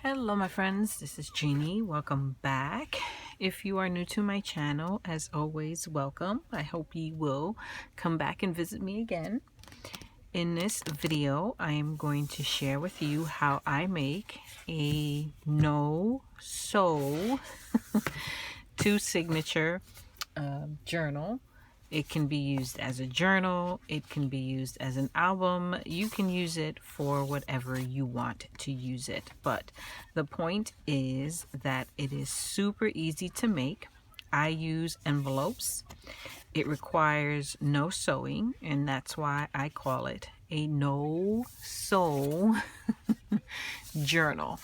Hello my friends, this is Jeannie. Welcome back. If you are new to my channel, as always, welcome. I hope you will come back and visit me again. In this video, I am going to share with you how I make a no-sew two signature journal. It can be used as a journal, it can be used as an album, you can use it for whatever you want to use it. But the point is that it is super easy to make. I use envelopes. It requires no sewing, and that's why I call it a no-sew journal.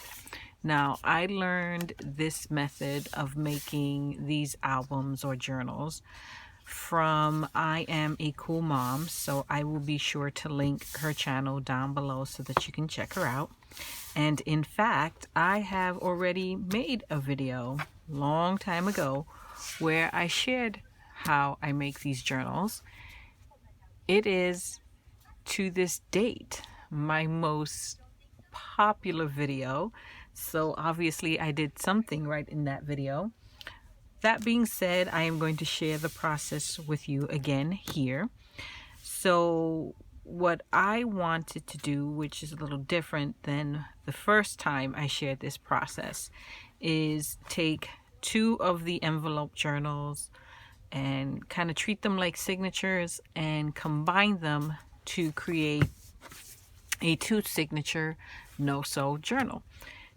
Now, I learned this method of making these albums or journals from I Am a Cool Mom, so I will be sure to link her channel down below so that you can check her out. And in fact, I have already made a video long time ago where I shared how I make these journals. It is, to this date, my most popular video, so obviously I did something right in that video. That being said, I am going to share the process with you again here. So what I wanted to do, which is a little different than the first time I shared this process, is take two of the envelope journals and kind of treat them like signatures and combine them to create a two signature no-sew journal.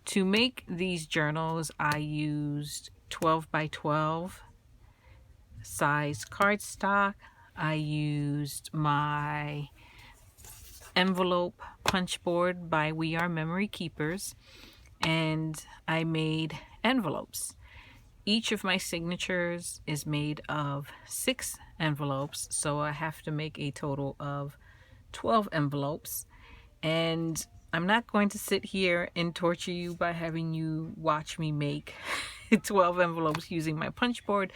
To make these journals, I used 12 by 12 size cardstock. I used my envelope punch board by We Are Memory Keepers, and I made envelopes. Each of my signatures is made of 6 envelopes, so I have to make a total of 12 envelopes. And I'm not going to sit here and torture you by having you watch me make 12 envelopes using my punch board,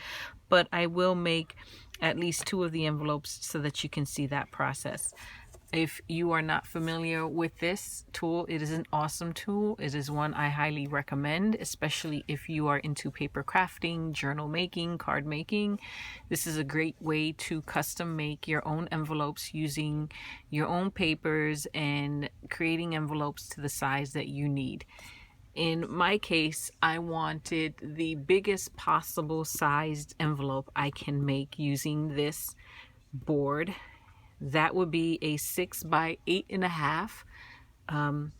but I will make at least 2 of the envelopes so that you can see that process. If you are not familiar with this tool, it is an awesome tool. It is one I highly recommend, especially if you are into paper crafting, journal making, card making. This is a great way to custom make your own envelopes using your own papers and creating envelopes to the size that you need. In my case, I wanted the biggest possible sized envelope I can make using this board. That would be a 6 by 8.5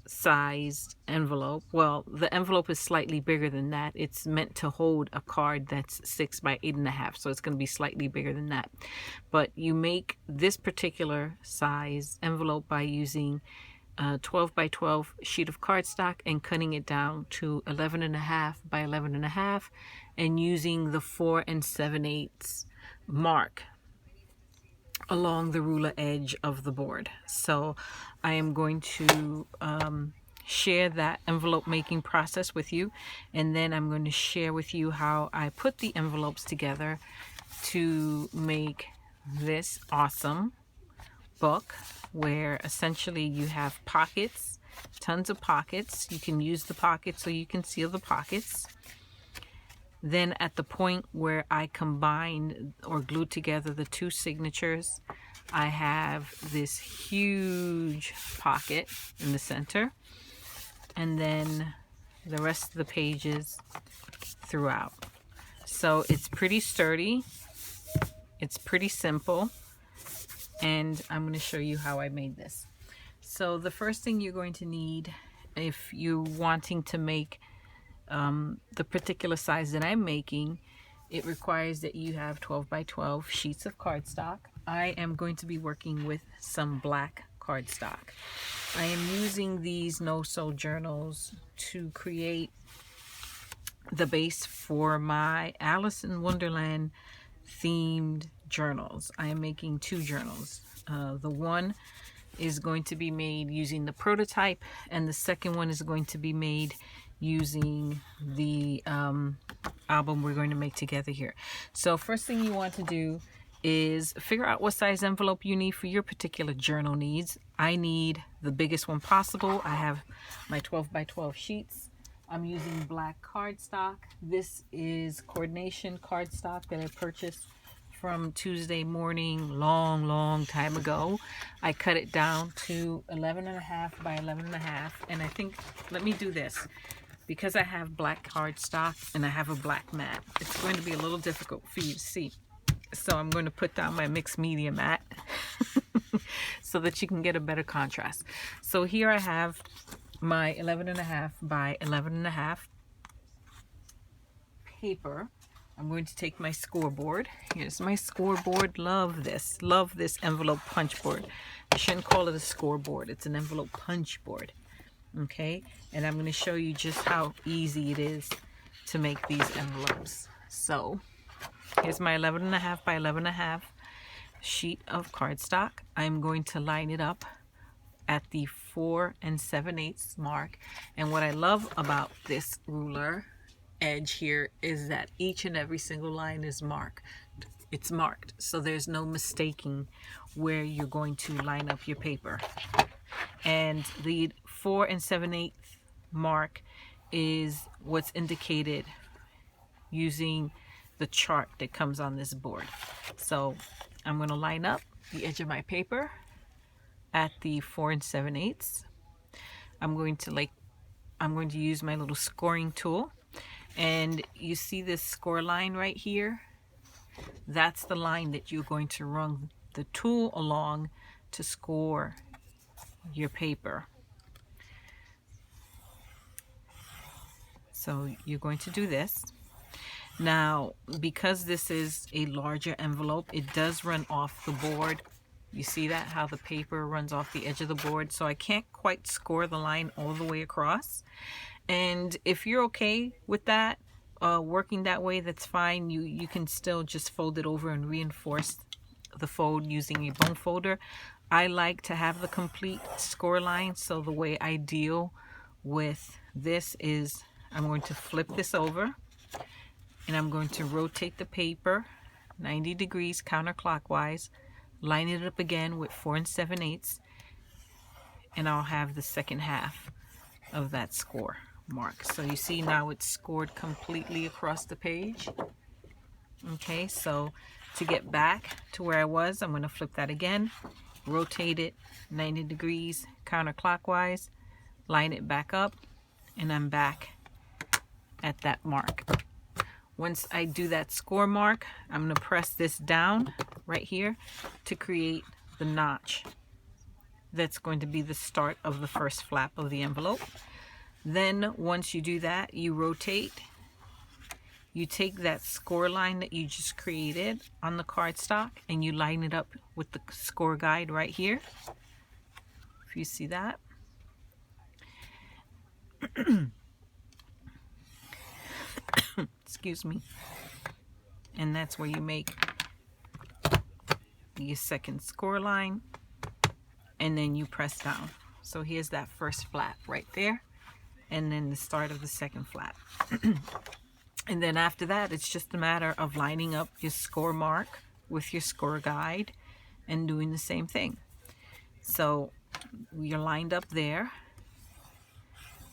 sized envelope. Well, the envelope is slightly bigger than that. It's meant to hold a card that's 6 by 8.5, so it's going to be slightly bigger than that. But you make this particular size envelope by using 12 by 12 sheet of cardstock and cutting it down to 11.5 by 11.5 and using the 4 7/8 mark along the ruler edge of the board. So I am going to share that envelope making process with you, and then I'm going to share with you how I put the envelopes together to make this awesome book, where essentially you have pockets, tons of pockets. You can use the pockets so you can seal the pockets. Then at the point where I combine or glue together the two signatures, I have this huge pocket in the center, and then the rest of the pages throughout. So it's pretty sturdy, it's pretty simple, and I'm going to show you how I made this. So the first thing you're going to need, if you're wanting to make the particular size that I'm making, it requires that you have 12 by 12 sheets of cardstock. I am going to be working with some black cardstock. I am using these no-sew journals to create the base for my Alice in Wonderland themed journals. I am making 2 journals. The one is going to be made using the prototype, and the second one is going to be made using the album we're going to make together here. So first thing you want to do is figure out what size envelope you need for your particular journal needs. I need the biggest one possible. I have my 12 by 12 sheets. I'm using black cardstock. This is Coordination cardstock that I purchased from Tuesday Morning long time ago. I cut it down to 11.5 by 11.5, and I think, let me do this. Because I have black cardstock and I have a black mat, it's going to be a little difficult for you to see. So I'm going to put down my mixed media mat so that you can get a better contrast. So here I have my 11.5 by 11.5 paper. I'm going to take my scoreboard. Here's my scoreboard. Love this envelope punch board. I shouldn't call it a scoreboard. It's an envelope punch board. Okay, and I'm going to show you just how easy it is to make these envelopes. So here's my 11.5 by 11.5 sheet of cardstock. I'm going to line it up at the 4 7/8 mark. And what I love about this ruler edge here is that each and every single line is marked. It's marked, so there's no mistaking where you're going to line up your paper. And the 4 7/8 mark is what's indicated using the chart that comes on this board. So I'm going to line up the edge of my paper at the 4 7/8. I'm going to use my little scoring tool, and you see this score line right here? That's the line that you're going to run the tool along to score your paper. So you're going to do this. Now, because this is a larger envelope, it does run off the board. You see that, how the paper runs off the edge of the board? So I can't quite score the line all the way across. And if you're okay with that, working that way, that's fine. You can still just fold it over and reinforce the fold using a bone folder. I like to have the complete score line, so the way I deal with this is I'm going to flip this over and I'm going to rotate the paper 90 degrees counterclockwise, line it up again with 4 7/8, and I'll have the second half of that score mark. So you see now it's scored completely across the page. Okay, so to get back to where I was, I'm going to flip that again, rotate it 90 degrees counterclockwise, line it back up, and I'm back at that mark. Once I do that score mark, I'm going to press this down right here to create the notch that's going to be the start of the first flap of the envelope. Then once you do that, you rotate. You take that score line that you just created on the cardstock and you line it up with the score guide right here. If you see that. Excuse me. And that's where you make your second score line, and then you press down. So here's that first flap right there, and then the start of the second flap. And then after that, it's just a matter of lining up your score mark with your score guide and doing the same thing. So you're lined up there.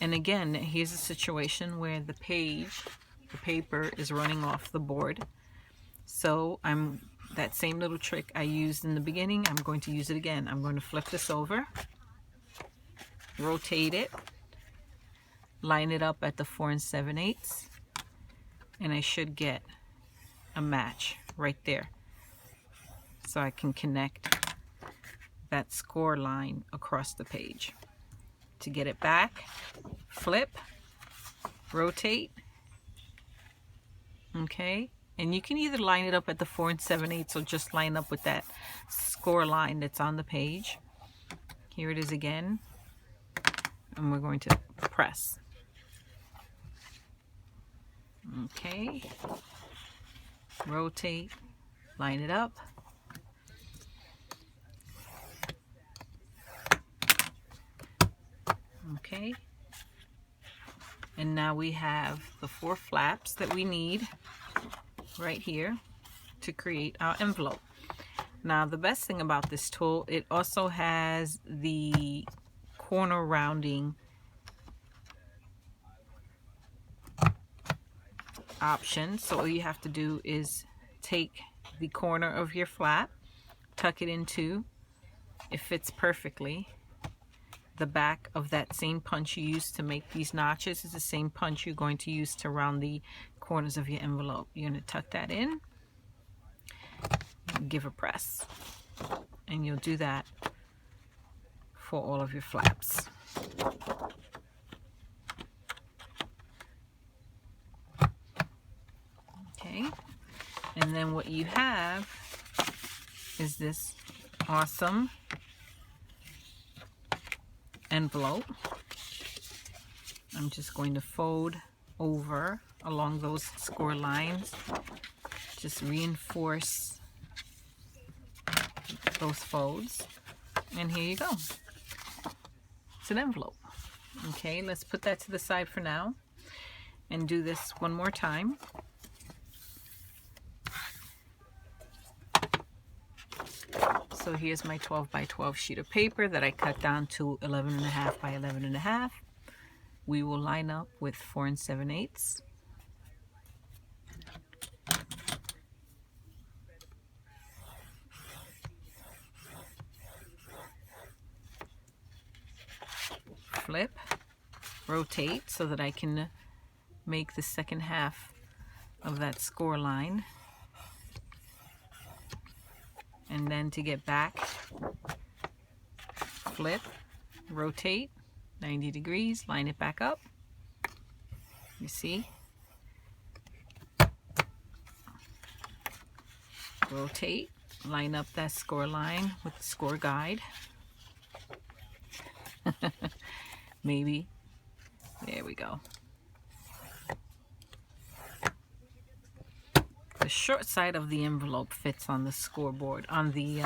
And again, here's a situation where the paper is running off the board. So that same little trick I used in the beginning, I'm going to use it again. I'm going to flip this over, rotate it, line it up at the 4 7/8, and I should get a match right there. So I can connect that score line across the page. To get it back, flip, rotate, okay? And you can either line it up at the 4 7/8 or just line up with that score line that's on the page. Here it is again. And we're going to press. Okay. Rotate, line it up. Okay. And now we have the 4 flaps that we need right here to create our envelope. Now the best thing about this tool, it also has the corner rounding option. So all you have to do is take the corner of your flap, tuck it into, it fits perfectly. The back of that same punch you used to make these notches is the same punch you're going to use to round the corners of your envelope. You're going to tuck that in, give a press, and you'll do that for all of your flaps. Okay, and then what you have is this awesome envelope. I'm just going to fold over along those score lines, just reinforce those folds, and here you go. It's an envelope. Okay, let's put that to the side for now and do this one more time. So here's my 12 by 12 sheet of paper that I cut down to 11.5 by 11.5. We will line up with 4 7/8. Flip, rotate so that I can make the second half of that score line. And then to get back, flip, rotate 90 degrees, line it back up. You see? Rotate, line up that score line with the score guide. Maybe. There we go. The short side of the envelope fits on the scoreboard, on the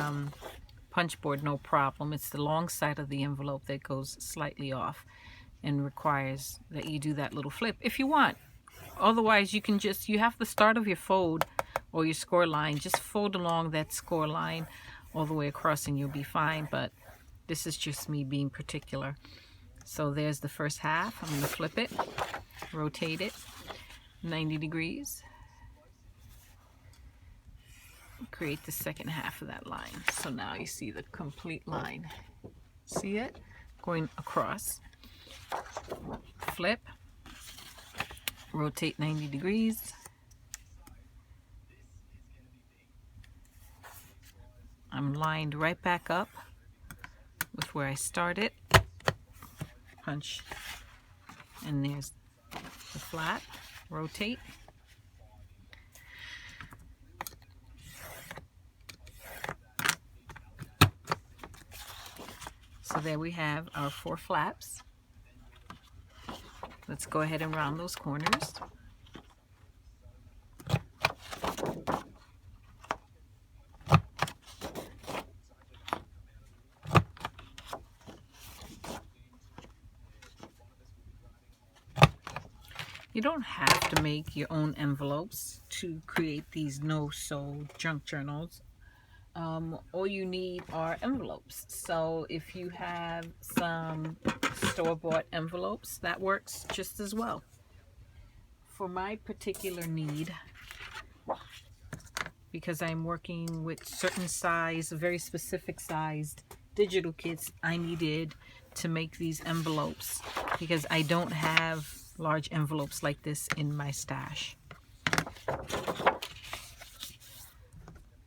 punch board, no problem. It's the long side of the envelope that goes slightly off and requires that you do that little flip if you want. Otherwise, you can just, you have the start of your fold or your score line, just fold along that score line all the way across and you'll be fine. But this is just me being particular. So there's the first half. I'm going to flip it, rotate it 90 degrees. Create the second half of that line. So now you see the complete line. See it? Going across. Flip. Rotate 90 degrees. I'm lined right back up with where I started. Punch. And there's the flap. Rotate. So there we have our 4 flaps. Let's go ahead and round those corners. You don't have to make your own envelopes to create these no-sew junk journals. All you need are envelopes. So if you have some store-bought envelopes, that works just as well. For my particular need, because I'm working with certain size, very specific sized digital kits, I needed to make these envelopes because I don't have large envelopes like this in my stash.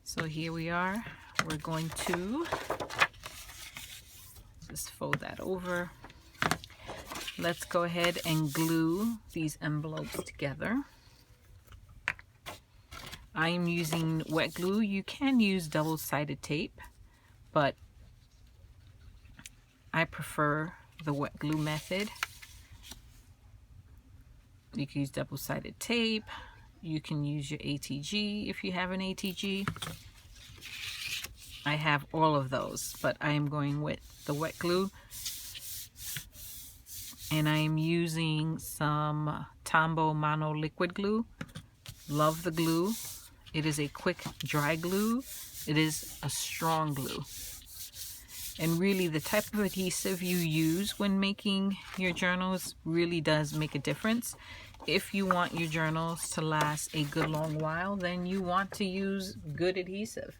So here we are. We're going to just fold that over. Let's go ahead and glue these envelopes together. I am using wet glue. You can use double-sided tape, but I prefer the wet glue method. You can use double-sided tape. You can use your ATG if you have an ATG. I have all of those, but I am going with the wet glue. And I am using some Tombow Mono liquid glue. Love the glue. It is a quick dry glue, It is a strong glue. And really, the type of adhesive you use when making your journals really does make a difference. If you want your journals to last a good long while, then you want to use good adhesive.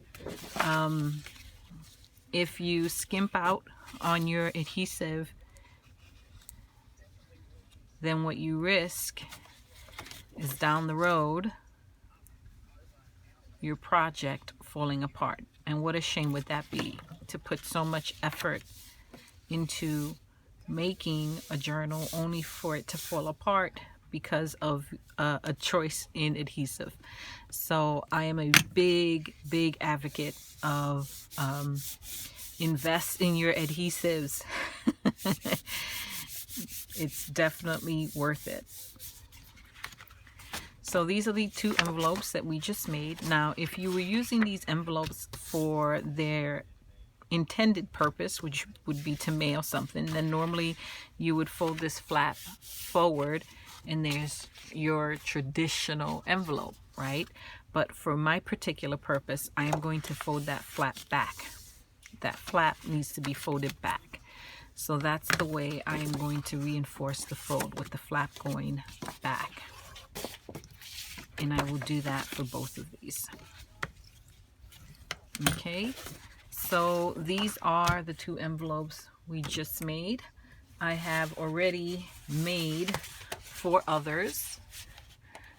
If you skimp out on your adhesive, then what you risk is down the road your project falling apart. And what a shame would that be, to put so much effort into making a journal only for it to fall apart because of a choice in adhesive. So I am a big advocate of invest in your adhesives. It's definitely worth it. So these are the 2 envelopes that we just made. Now, if you were using these envelopes for their intended purpose, which would be to mail something, then normally you would fold this flap forward and there's your traditional envelope, right? But for my particular purpose, I am going to fold that flap back. That flap needs to be folded back. So that's the way I am going to reinforce the fold, with the flap going back. And I will do that for both of these. Okay, so these are the 2 envelopes we just made. I have already made 4 others.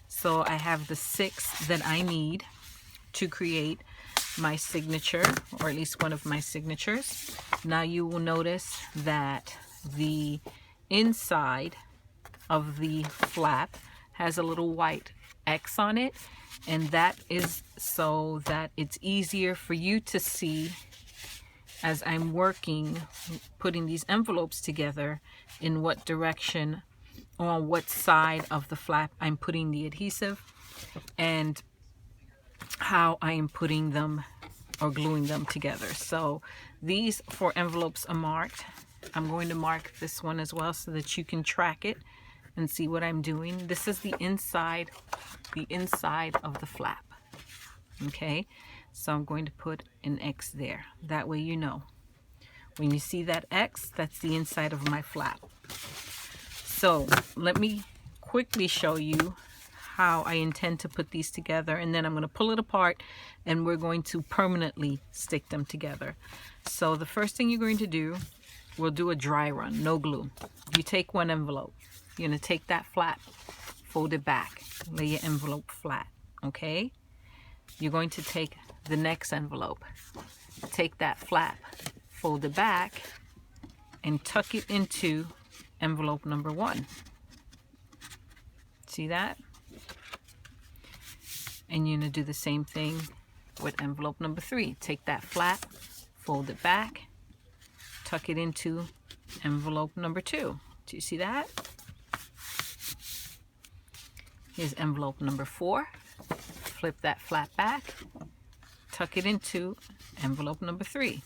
So I have the 6 that I need to create my signature, or at least one of my signatures. Now you will notice that the inside of the flap has a little white X on it, and that is so that it's easier for you to see as I'm working, putting these envelopes together, in what direction or on what side of the flap I'm putting the adhesive, and how I am putting them or gluing them together. So these 4 envelopes are marked. I'm going to mark this one as well so that you can track it and see what I'm doing. This is the inside of the flap. Okay, so I'm going to put an X there. That way you know. When you see that X, that's the inside of my flap. So let me quickly show you how I intend to put these together, and then I'm going to pull it apart and we're going to permanently stick them together. So the first thing you're going to do, we'll do a dry run, no glue. You take 1 envelope. You're going to take that flap, fold it back, lay your envelope flat, okay? You're going to take the next envelope, take that flap, fold it back, and tuck it into envelope number 1. See that? And you're going to do the same thing with envelope number 3. Take that flap, fold it back, tuck it into envelope number 2. Do you see that? Here's envelope number 4. Flip that flap back, tuck it into envelope number 3.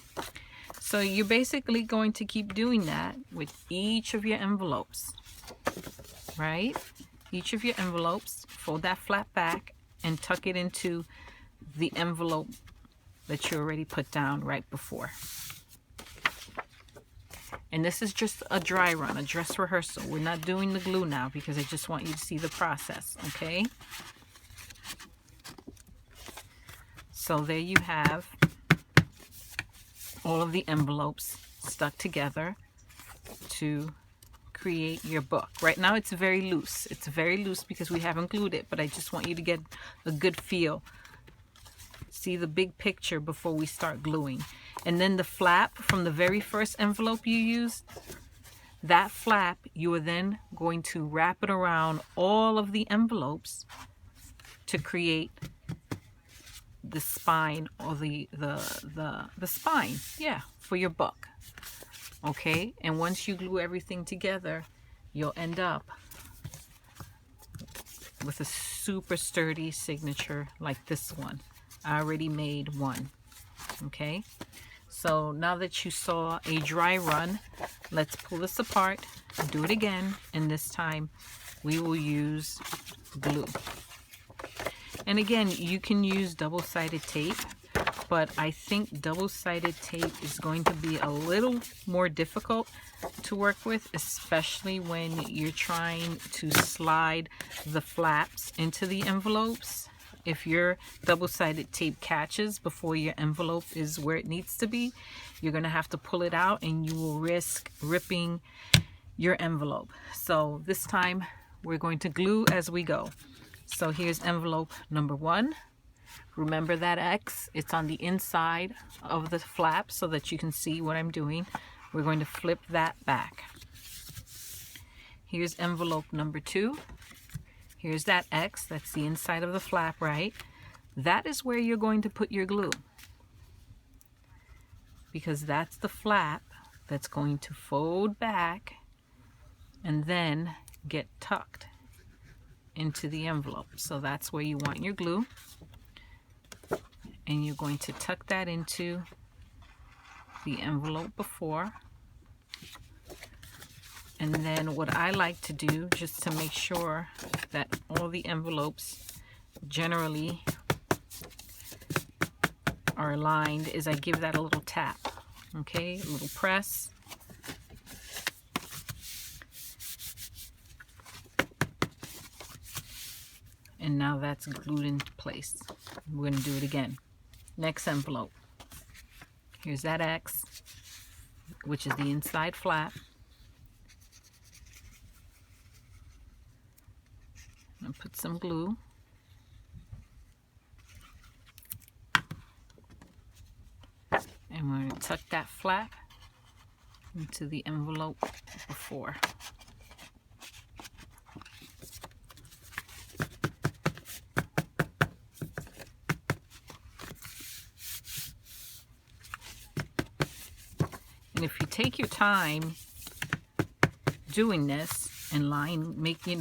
So you're basically going to keep doing that with each of your envelopes, right? Each of your envelopes, fold that flap back and tuck it into the envelope that you already put down right before. And this is just a dry run, a dress rehearsal. We're not doing the glue now because I just want you to see the process, okay? So there you have all of the envelopes stuck together to create your book. Right now it's very loose. It's very loose because we haven't glued it, but I just want you to get a good feel. See the big picture before we start gluing. And then the flap from the very first envelope you used, that flap, you are then going to wrap it around all of the envelopes to create the spine, or the spine, yeah, for your book. Okay, and once you glue everything together, you'll end up with a super sturdy signature like this one. I already made one. Okay, so now that you saw a dry run, let's pull this apart, do it again, and this time we will use glue. And again, you can use double-sided tape but I think double-sided tape is going to be a little more difficult to work with, especially when you're trying to slide the flaps into the envelopes. If your double-sided tape catches before your envelope is where it needs to be, you're going to have to pull it out and you will risk ripping your envelope. So this time we're going to glue as we go. So here's envelope number 1. Remember that X, it's on the inside of the flap so that you can see what I'm doing. We're going to flip that back. Here's envelope number 2. Here's that X, that's the inside of the flap, right? That is where you're going to put your glue, because that's the flap that's going to fold back and then get tucked into the envelope. So that's where you want your glue. And you're going to tuck that into the envelope before. And then what I like to do, just to make sure that all the envelopes generally are aligned, is I give that a little tap, okay, a little press. And now that's glued into place. We're going to do it again. Next envelope. Here's that X, which is the inside flap. And put some glue. And we're going to tuck that flap into the envelope before. And if you take your time doing this and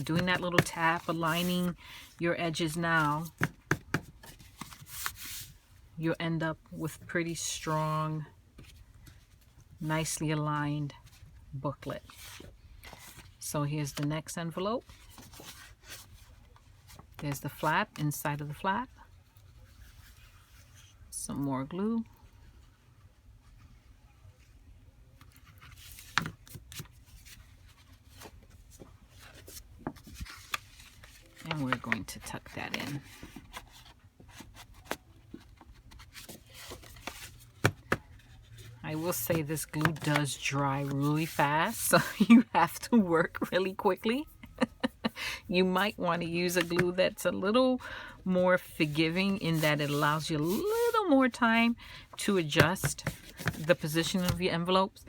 doing that little tap, aligning your edges now, you'll end up with pretty strong, nicely aligned booklet. So here's the next envelope. There's the flap, inside of the flap. Some more glue. And we're going to tuck that in. I will say this glue does dry really fast, so you have to work really quickly. You might want to use a glue that's a little more forgiving in that it allows you a little more time to adjust the position of your envelopes.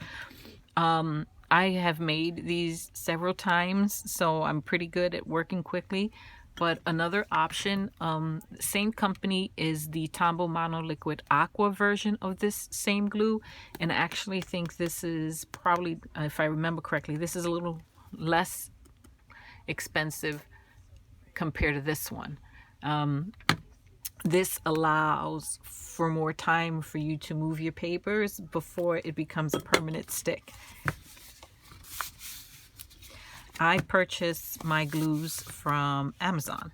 I have made these several times, so I'm pretty good at working quickly. But another option, same company, is the Tombow Mono Liquid Aqua version of this same glue. And I actually think this is probably, if I remember correctly, this is a little less expensive compared to this one. This allows for more time for you to move your papers before it becomes a permanent stick. I purchase my glues from Amazon,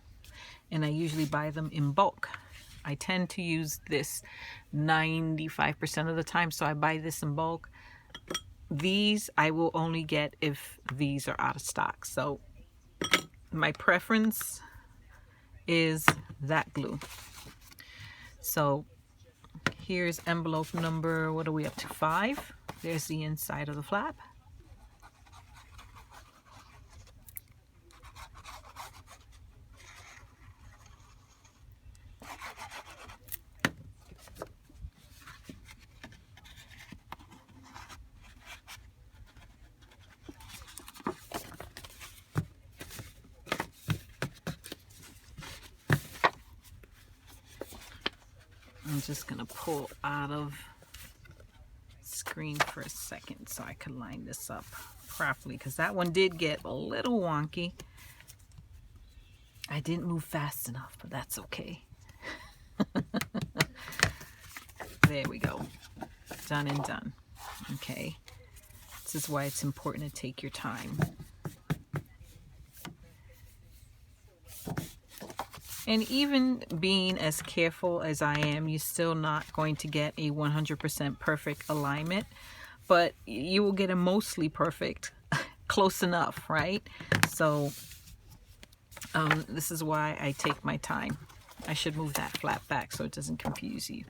and I usually buy them in bulk. I tend to use this 95% of the time, so I buy this in bulk. These I will only get if these are out of stock. So my preference is that glue. So here's envelope number, what are we up to, 5? There's the inside of the flap. I'm just gonna pull out of screen for a second so I can line this up properly, because that one did get a little wonky. I didn't move fast enough, but that's okay. There we go. Done and done. Okay. This is why it's important to take your time. And even being as careful as I am, you're still not going to get a 100% perfect alignment, but you will get a mostly perfect, close enough, right? So this is why I take my time. I should move that flap back so it doesn't confuse you.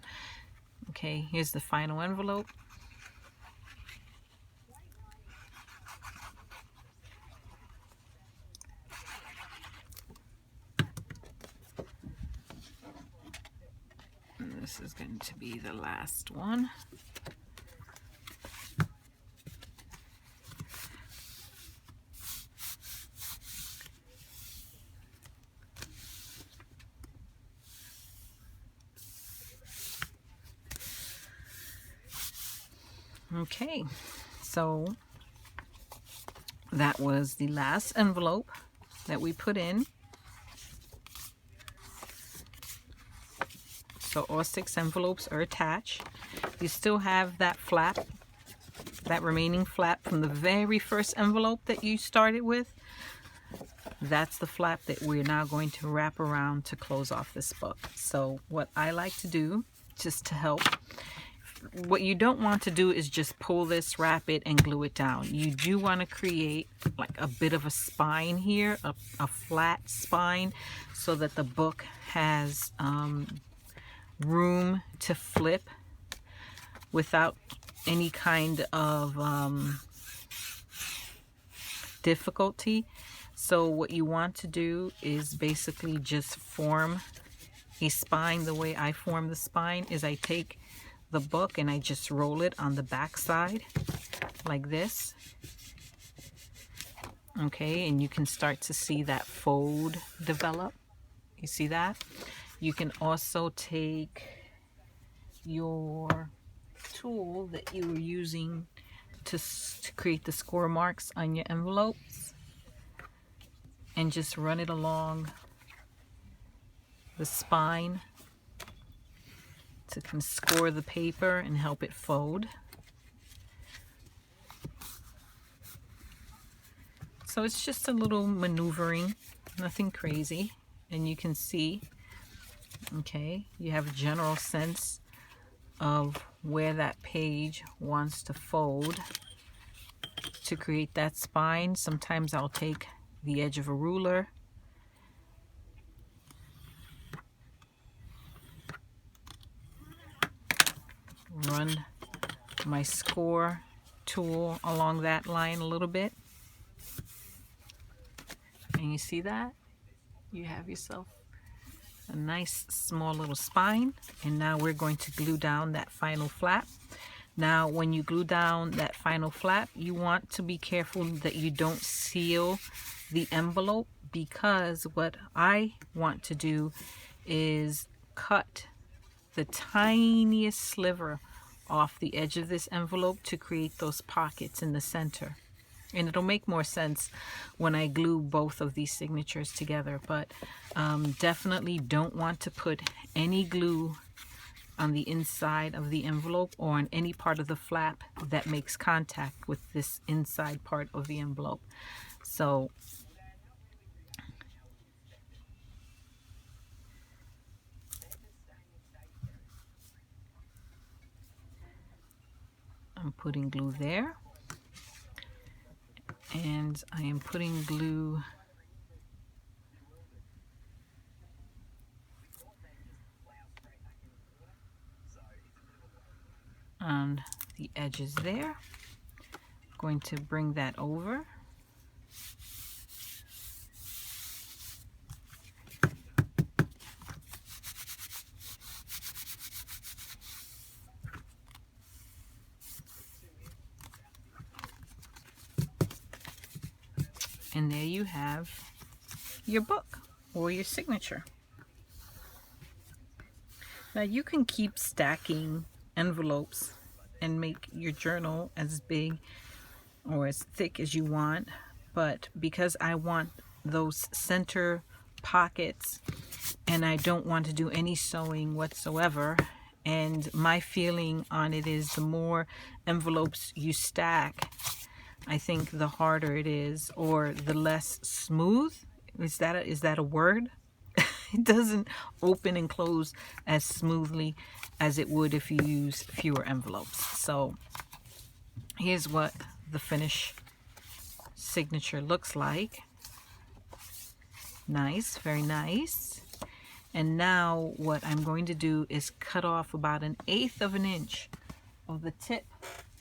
Okay, here's the final envelope. And this is going to be the last one. Okay, so that was the last envelope that we put in. So all 6 envelopes are attached. You still have that flap, that remaining flap from the very first envelope that you started with. That's the flap that we're now going to wrap around to close off this book. So what I like to do, just to help, what you don't want to do is just pull this, wrap it, and glue it down. You do want to create like a bit of a spine here, a flat spine, so that the book has room to flip without any kind of difficulty. So what you want to do is basically just form a spine. The way I form the spine is I take the book and I just roll it on the back side like this. Okay, and you can start to see that fold develop. You see that? You can also take your tool that you were using to create the score marks on your envelopes and just run it along the spine to score the paper and help it fold. So it's just a little maneuvering, nothing crazy, and you can see, okay, you have a general sense of where that page wants to fold to create that spine. Sometimes I'll take the edge of a ruler run my score tool along that line a little bit, and you see that you have yourself a nice small little spine. And now we're going to glue down that final flap. Now when you glue down that final flap, you want to be careful that you don't seal the envelope, because what I want to do is cut the tiniest sliver off the edge of this envelope to create those pockets in the center. And it'll make more sense when I glue both of these signatures together, but definitely don't want to put any glue on the inside of the envelope or on any part of the flap that makes contact with this inside part of the envelope. So I'm putting glue there, and I am putting glue on the edges there. I'm going to bring that over. And there you have your book or your signature. Now you can keep stacking envelopes and make your journal as big or as thick as you want, but because I want those center pockets and I don't want to do any sewing whatsoever, and my feeling on it is the more envelopes you stack, I think the harder it is, or the less smooth. Is that a word? It doesn't open and close as smoothly as it would if you use fewer envelopes. So here's what the finished signature looks like. Nice, very nice. And now what I'm going to do is cut off about 1/8 of an inch of the tip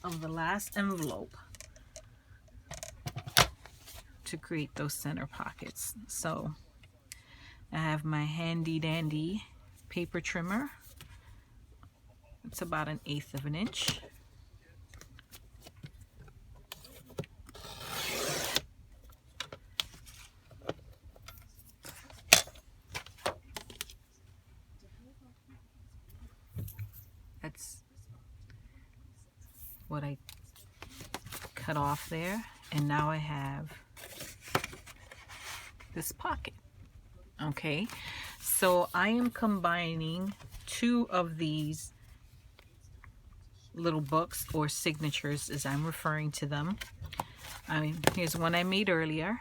of the last envelope to create those center pockets. So I have my handy dandy paper trimmer. It's about 1/8 of an inch. That's what I cut off there, and now I have this pocket. Okay, so I am combining 2 of these little books, or signatures as I'm referring to them. Here's one I made earlier,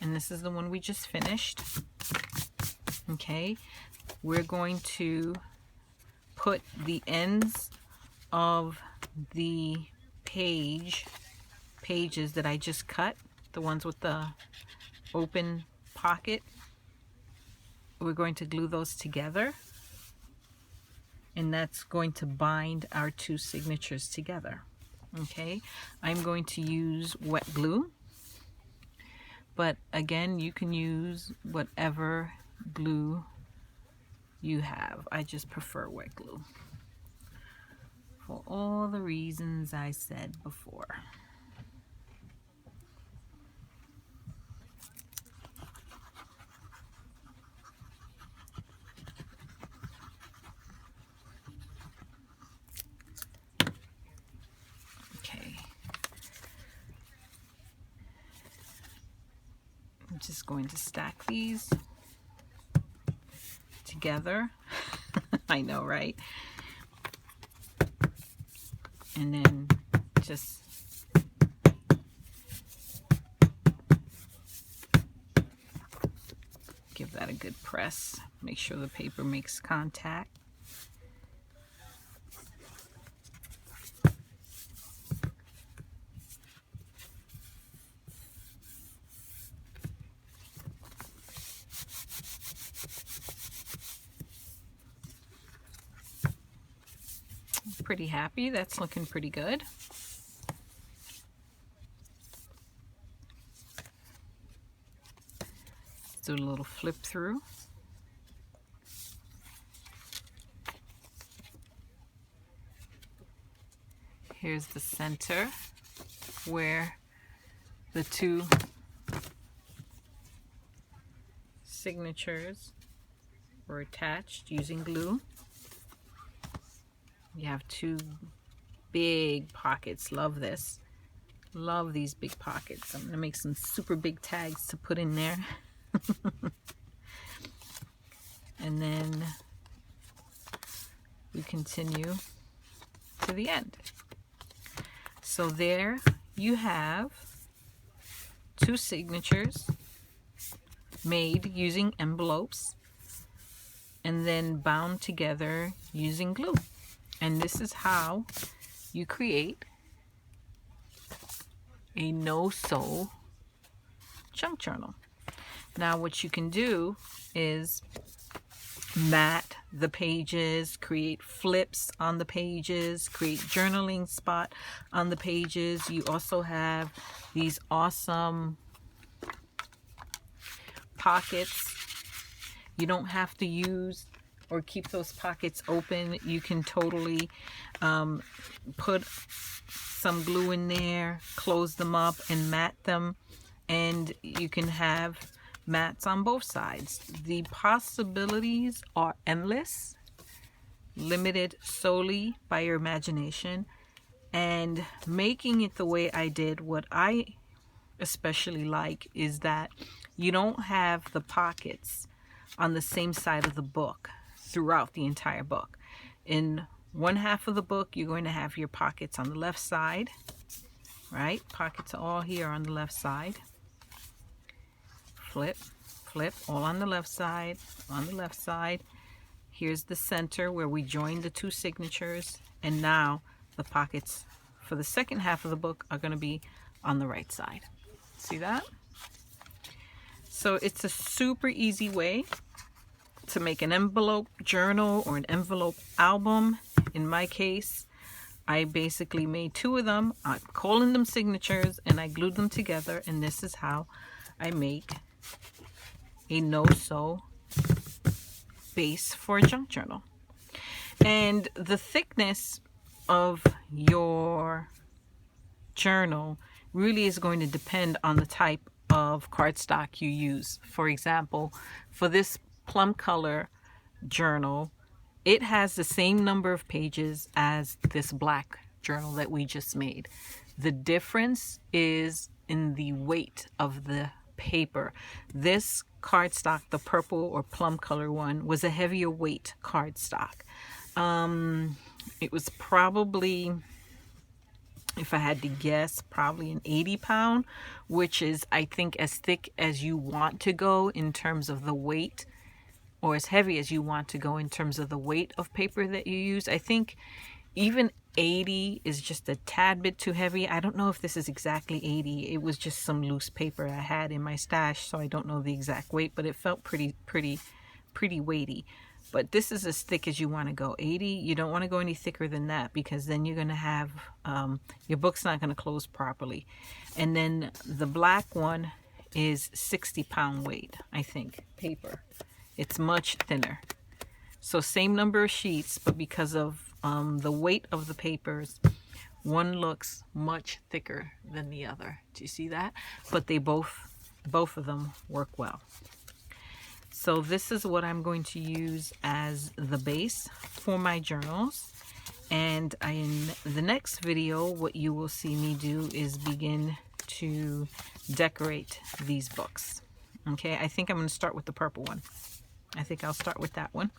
and this is the one we just finished. Okay, we're going to put the ends of the pages that I just cut, the ones with the open pocket, we're going to glue those together, and that's going to bind our 2 signatures together. Okay, I'm going to use wet glue, but again, you can use whatever glue you have. I just prefer wet glue for all the reasons I said before. Okay, I'm just going to stack these together. I know, right? And then just give that a good press. Make sure the paper makes contact. Pretty happy. That's looking pretty good. Do a little flip through. Here's the center where the 2 signatures were attached using glue. You have 2 big pockets. Love this. Love these big pockets. I'm going to make some super big tags to put in there. And then we continue to the end. So there you have 2 signatures made using envelopes and then bound together using glue. And this is how you create a no-sew junk journal. Now what you can do is mat the pages, create flips on the pages, create journaling spot on the pages. You also have these awesome pockets. You don't have to use or keep those pockets open. You can totally put some glue in there, close them up and mat them, and you can have mats on both sides. The possibilities are endless, limited solely by your imagination, and making it the way I did, what I especially like is that you don't have the pockets on the same side of the book throughout the entire book. In one half of the book, you're going to have your pockets on the left side, right? Pockets are all here on the left side. Flip, flip all on the left side. On the left side, here's the center where we joined the two signatures, and now the pockets for the second half of the book are going to be on the right side. See that? So it's a super easy way to make an envelope journal or an envelope album. In my case, I basically made two of them. I'm calling them signatures, and I glued them together, and this is how I make a no-sew base for a junk journal. And the thickness of your journal really is going to depend on the type of cardstock you use. For example, for this plum color journal, it has the same number of pages as this black journal that we just made. The difference is in the weight of the paper. This cardstock, the purple or plum color one, was a heavier weight cardstock. It was probably, if I had to guess, probably an 80-pound, which is, I think, as thick as you want to go in terms of the weight, or as heavy as you want to go in terms of the weight of paper that you use. I think even 80 is just a tad bit too heavy. I don't know if this is exactly 80. It was just some loose paper I had in my stash, so I don't know the exact weight, but it felt pretty weighty. But this is as thick as you want to go. 80, you don't want to go any thicker than that, because then you're going to have, your book's not going to close properly. And then the black one is 60-pound weight, I think, paper. It's much thinner. So same number of sheets, but because of the weight of the papers, one looks much thicker than the other. Do you see that? But they both of them work well. So this is what I'm going to use as the base for my journals. And in the next video, what you will see me do is begin to decorate these books. Okay, I think I'm going to start with the purple one. I think I'll start with that one.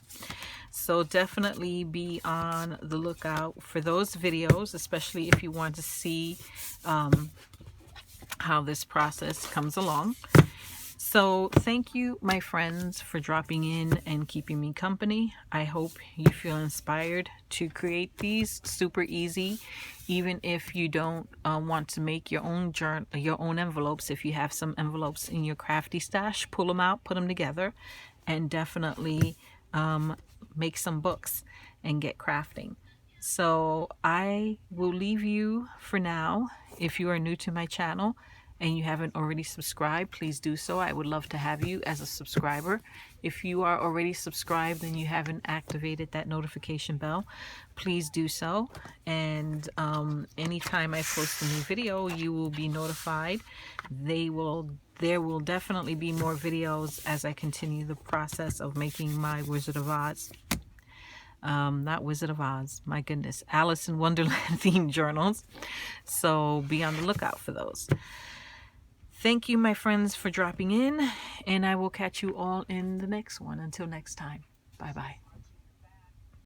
So definitely be on the lookout for those videos, especially if you want to see how this process comes along. So thank you, my friends, for dropping in and keeping me company. I hope you feel inspired to create these. Super easy. Even if you don't want to make your own journal, your own envelopes, if you have some envelopes in your crafty stash, pull them out, put them together, and definitely make some books and get crafting. So I will leave you for now. If you are new to my channel and you haven't already subscribed, please do so. I would love to have you as a subscriber. If you are already subscribed and you haven't activated that notification bell, please do so. And anytime I post a new video, you will be notified. There will definitely be more videos as I continue the process of making my Wizard of Oz. Not Wizard of Oz, my goodness, Alice in Wonderland themed journals. So be on the lookout for those. Thank you, my friends, for dropping in, and I will catch you all in the next one. Until next time, bye-bye.